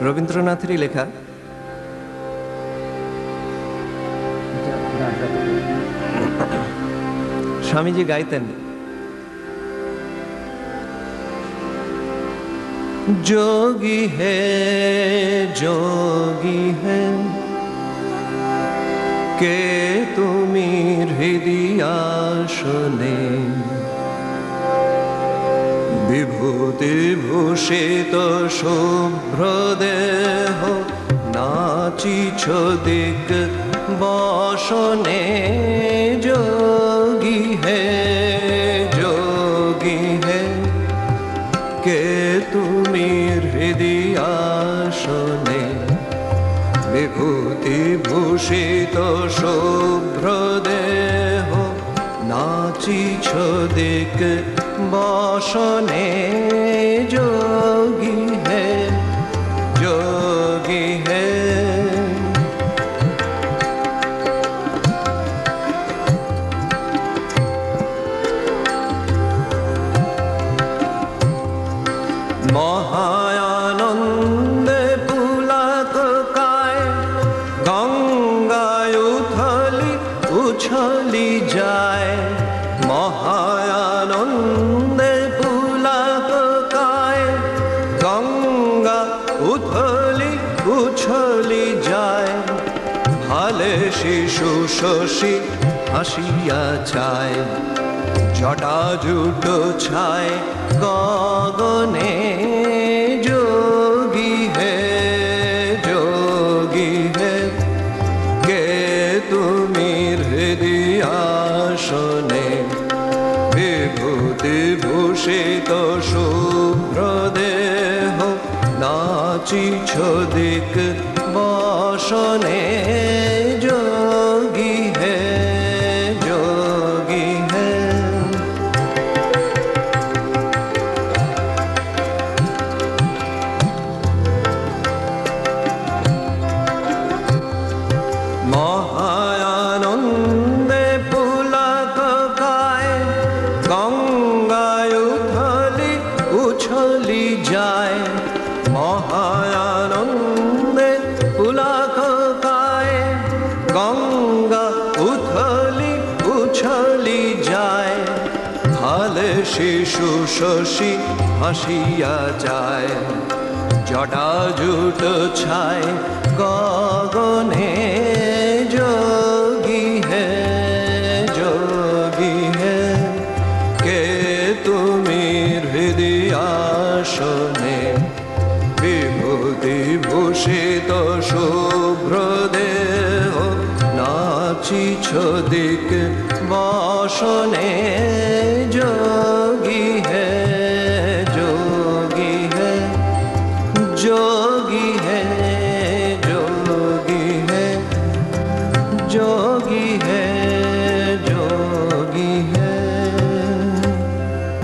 রবীন্দ্রনাথেরই লেখা। স্বামীজি গাইতেন, যোগী হে কে তুমি হৃদয়াসনে, বিভূতি ভূষিত শুভ্র দেহ নাচিছ দিক বসনে। যোগী হে কে তুমি হৃদয়াসনে, বিভূতি ভূষিত শুভ্র দেহ নাচিছ দিক বসনে। যোগী হে মহায়ানন্দে পুলক কায় গঙ্গায় উছলি যায়। মহায়ানন্দে পুলক কায় গঙ্গা উছলি যায়। ভালে শিশু শশী হাসিয়া চায়, জটা জুট ছায় গগনে। যোগী হে কে তুমি হৃদয়াসনে, বিভূতি ভূষিত শুভ্র দেহ নাচিছ দিক বসনে। যোগী হে মহায়ানন্দে পুলক কায় গঙ্গায় উছলি যায়। মহায়ানন্দে পুলক কায় গঙ্গা উছলি যায়। ভালে শিশু শশী হাসিয়া যায়, জটা জুট ছায় গগনে। যোগী হে কে তুমি হৃদয়াসনে, বিভূতি ভূষিত শুভ্র দেহ নাচিছ দিক বসনে। যোগী হে